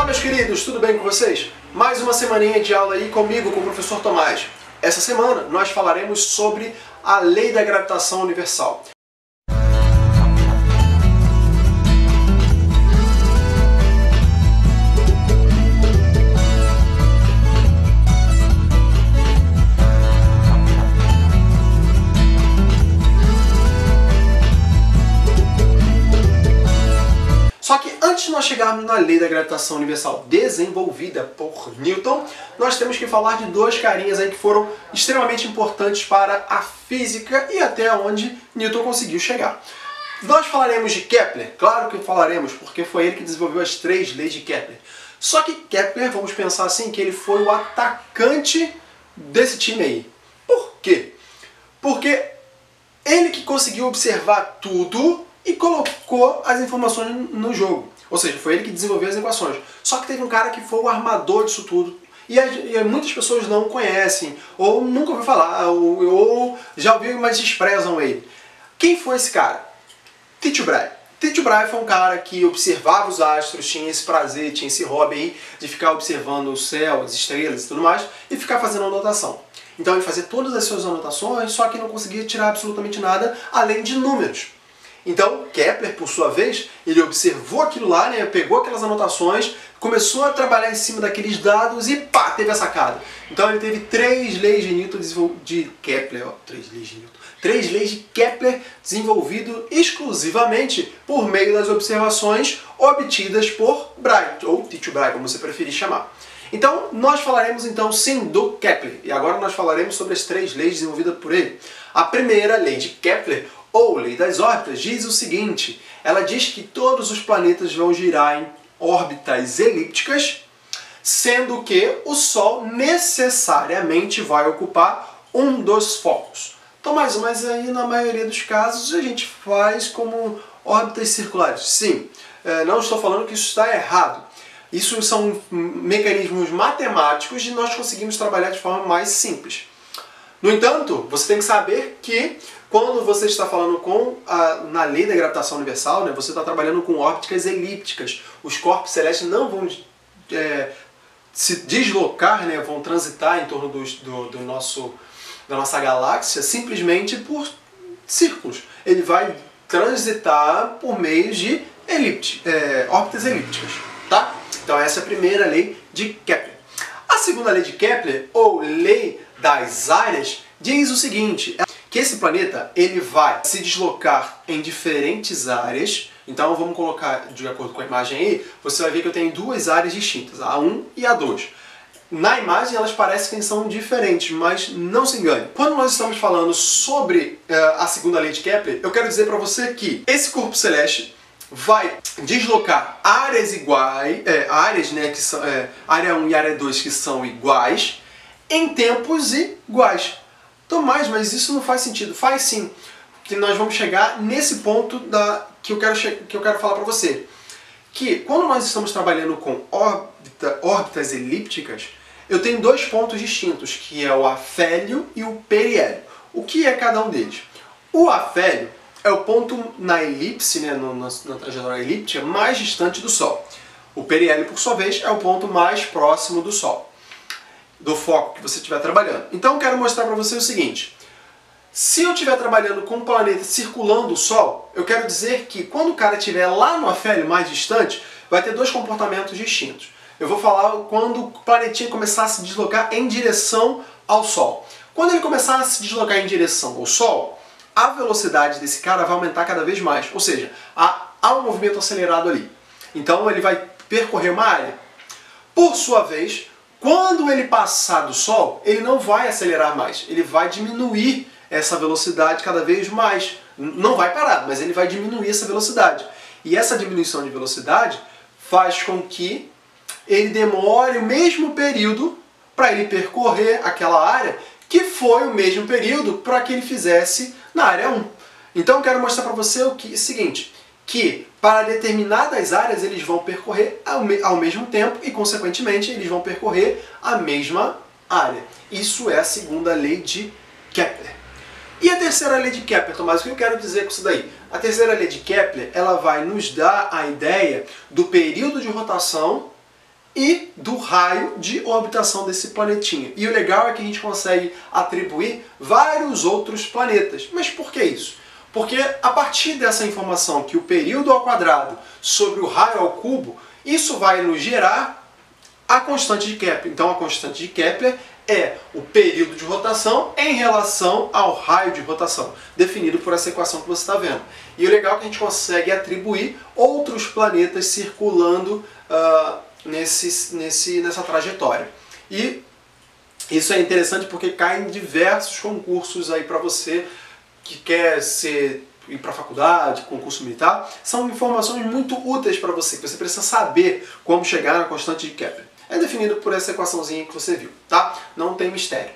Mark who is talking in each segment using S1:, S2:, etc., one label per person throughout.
S1: meus queridos, tudo bem com vocês? Mais uma semaninha de aula aí comigo, com o professor Tomás. Essa semana nós falaremos sobre a lei da gravitação universal. Só que antes de nós chegarmos na lei da gravitação universal desenvolvida por Newton, nós temos que falar de dois carinhas aí que foram extremamente importantes para a física e até onde Newton conseguiu chegar. Nós falaremos de Kepler, claro que falaremos, porque foi ele que desenvolveu as três leis de Kepler. Só que Kepler, vamos pensar assim, que ele foi o atacante desse time aí. Por quê? Porque ele que conseguiu observar tudo e colocou as informações no jogo. Ou seja, foi ele que desenvolveu as equações. Só que teve um cara que foi o armador disso tudo. E muitas pessoas não conhecem, ou nunca ouviu falar, ou já ouviu, mas desprezam ele. Quem foi esse cara? Tycho Brahe. Tycho Brahe foi um cara que observava os astros, tinha esse prazer, tinha esse hobby aí de ficar observando o céu, as estrelas e tudo mais, e ficar fazendo anotação. Então ele fazia todas as suas anotações, só que não conseguia tirar absolutamente nada além de números. Então, Kepler, por sua vez, ele observou aquilo lá, né, pegou aquelas anotações, começou a trabalhar em cima daqueles dados e pá, teve a sacada. Então ele teve três leis de Newton de Kepler, ó, três leis de Kepler desenvolvido exclusivamente por meio das observações obtidas por Brahe, ou Tycho Brahe, como você preferir chamar. Então, nós falaremos então sim do Kepler, e agora nós falaremos sobre as três leis desenvolvidas por ele. A primeira lei de Kepler, ou lei das órbitas, diz o seguinte: ela diz que todos os planetas vão girar em órbitas elípticas, sendo que o Sol necessariamente vai ocupar um dos focos. Tomás, mas aí na maioria dos casos a gente faz como órbitas circulares. Sim, não estou falando que isso está errado. Isso são mecanismos matemáticos e nós conseguimos trabalhar de forma mais simples. No entanto, você tem que saber que quando você está falando na lei da gravitação universal, né, você está trabalhando com órbitas elípticas. Os corpos celestes não vão se deslocar, né, vão transitar em torno da nossa galáxia simplesmente por círculos. Ele vai transitar por meio de órbitas elípticas. Tá? Então essa é a primeira lei de Kepler. A segunda lei de Kepler, ou lei das áreas, diz o seguinte: que esse planeta ele vai se deslocar em diferentes áreas. Então vamos colocar de acordo com a imagem aí, você vai ver que eu tenho duas áreas distintas, a 1 e a 2. Na imagem elas parecem que são diferentes, mas não se engane. Quando nós estamos falando sobre a segunda lei de Kepler, eu quero dizer para você que esse corpo celeste vai deslocar áreas iguais, né, que são, área 1 e área 2 que são iguais, em tempos iguais. Tomás, mas isso não faz sentido. Faz sim, que nós vamos chegar nesse ponto que eu quero falar para você. Que quando nós estamos trabalhando com órbitas elípticas, eu tenho dois pontos distintos, que é o afélio e o periélio. O que é cada um deles? O afélio é o ponto na elipse, né, na trajetória elíptica, mais distante do Sol. O periélio, por sua vez, é o ponto mais próximo do Sol, do foco que você estiver trabalhando. Então eu quero mostrar para você o seguinte: se eu estiver trabalhando com um planeta circulando o Sol, eu quero dizer que quando o cara estiver lá no afélio mais distante, vai ter dois comportamentos distintos. Eu vou falar quando o planetinha começar a se deslocar em direção ao Sol. Quando ele começar a se deslocar em direção ao Sol, a velocidade desse cara vai aumentar cada vez mais, ou seja, há um movimento acelerado ali. Então ele vai percorrer uma área. Por sua vez, quando ele passar do Sol, ele não vai acelerar mais, ele vai diminuir essa velocidade cada vez mais. Não vai parar, mas ele vai diminuir essa velocidade. E essa diminuição de velocidade faz com que ele demore o mesmo período para ele percorrer aquela área que foi o mesmo período para que ele fizesse na área 1. Então eu quero mostrar para você o seguinte, que para determinadas áreas eles vão percorrer ao mesmo tempo e, consequentemente, eles vão percorrer a mesma área. Isso é a segunda lei de Kepler. E a terceira lei de Kepler, Tomás, o que eu quero dizer com isso daí? A terceira lei de Kepler, ela vai nos dar a ideia do período de rotação e do raio de orbitação desse planetinha. E o legal é que a gente consegue atribuir vários outros planetas. Mas por que isso? Porque a partir dessa informação que o período ao quadrado sobre o raio ao cubo, isso vai nos gerar a constante de Kepler. Então a constante de Kepler é o período de rotação em relação ao raio de rotação, definido por essa equação que você está vendo. E o legal é que a gente consegue atribuir outros planetas circulando nessa trajetória. E isso é interessante porque cai em diversos concursos aí para você que quer ir para a faculdade, concurso militar. São informações muito úteis para você, que você precisa saber como chegar na constante de Kepler. É definido por essa equaçãozinha que você viu, tá? Não tem mistério.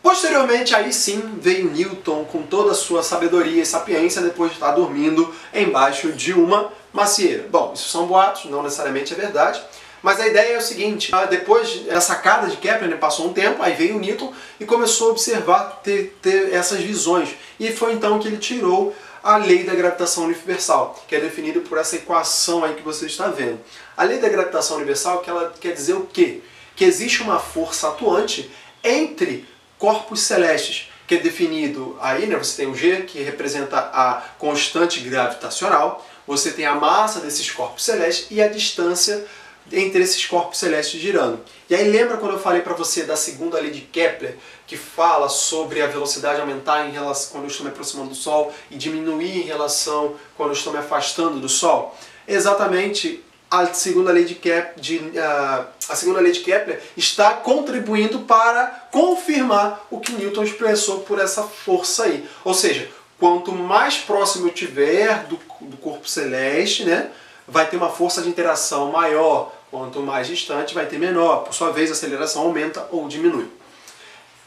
S1: Posteriormente, aí sim, veio Newton com toda a sua sabedoria e sapiência depois de estar dormindo embaixo de uma macieira. Bom, isso são boatos, não necessariamente é verdade, mas a ideia é o seguinte, depois da sacada de Kepler, né, passou um tempo, aí veio Newton e começou a observar, ter essas visões. E foi então que ele tirou a lei da gravitação universal, que é definida por essa equação aí que você está vendo. A lei da gravitação universal, que ela quer dizer o quê? Que existe uma força atuante entre corpos celestes, que é definido aí, né, você tem o G, que representa a constante gravitacional, você tem a massa desses corpos celestes e a distância entre esses corpos celestes girando. E aí lembra quando eu falei para você da segunda lei de Kepler, que fala sobre a velocidade aumentar em relação quando eu estou me aproximando do Sol e diminuir em relação quando eu estou me afastando do Sol? Exatamente, a segunda lei de Kepler está contribuindo para confirmar o que Newton expressou por essa força aí. Ou seja, quanto mais próximo eu tiver do corpo celeste, né, vai ter uma força de interação maior. Quanto mais distante, vai ter menor. Por sua vez, a aceleração aumenta ou diminui.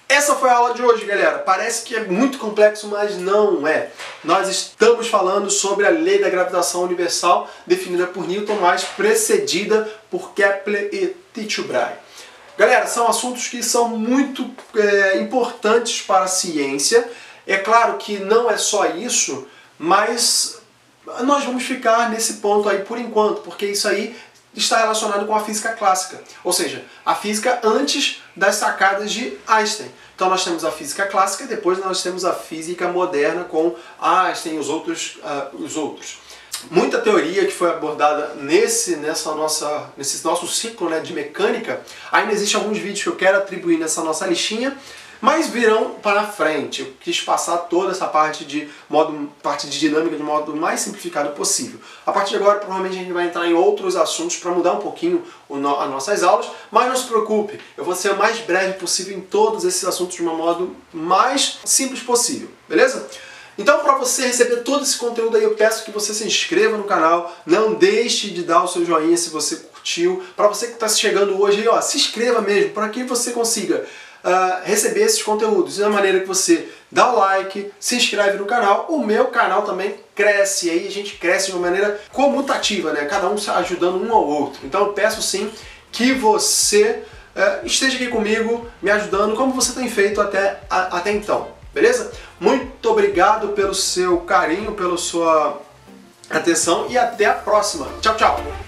S1: Essa foi a aula de hoje, galera. Parece que é muito complexo, mas não é. Nós estamos falando sobre a lei da gravitação universal, definida por Newton, mas precedida por Kepler e Tycho Brahe. Galera, são assuntos que são muito importantes para a ciência. É claro que não é só isso, mas nós vamos ficar nesse ponto aí por enquanto, porque isso aí está relacionado com a física clássica, ou seja, a física antes das sacadas de Einstein. Então nós temos a física clássica e depois nós temos a física moderna com Einstein e os outros. Muita teoria que foi abordada nesse nosso ciclo, né, de mecânica. Ainda existem alguns vídeos que eu quero atribuir nessa nossa listinha, mas virão para frente. Eu quis passar toda essa parte de dinâmica de modo mais simplificado possível. A partir de agora, provavelmente a gente vai entrar em outros assuntos para mudar um pouquinho as nossas aulas, mas não se preocupe, eu vou ser o mais breve possível em todos esses assuntos de um modo mais simples possível, beleza? Então, para você receber todo esse conteúdo aí, eu peço que você se inscreva no canal, não deixe de dar o seu joinha se você curtiu. Para você que está chegando hoje aí, ó, se inscreva mesmo, para que você consiga receber esses conteúdos. E da maneira que você dá o like, se inscreve no canal, o meu canal também cresce, e aí a gente cresce de uma maneira comutativa, né? Cada um ajudando um ao outro. Então eu peço sim que você esteja aqui comigo, me ajudando, como você tem feito até então, beleza? Muito obrigado pelo seu carinho, pela sua atenção e até a próxima. Tchau, tchau!